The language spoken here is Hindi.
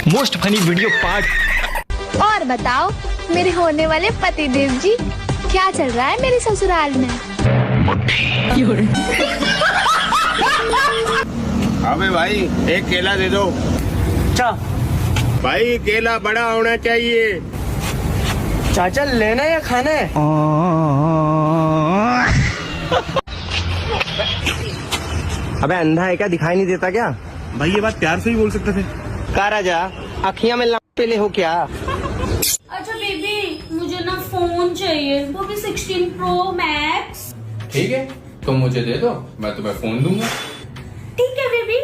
Most funny video part. और बताओ मेरे होने वाले पतिदेव जी, क्या चल रहा है मेरे ससुराल में? अबे भाई एक केला दे दो। चा भाई केला बड़ा होना चाहिए। चाचा लेना है या खाना है? अबे अंधा है क्या, दिखाई नहीं देता क्या? भाई ये बात प्यार से ही बोल सकते थे। का राजा अखियां में पेले हो क्या? अच्छा बेबी, मुझे ना फोन चाहिए, वो भी 16 Pro Max। ठीक है, तुम मुझे दे दो, मैं तुम्हें फोन दूंगा। ठीक है बेबी।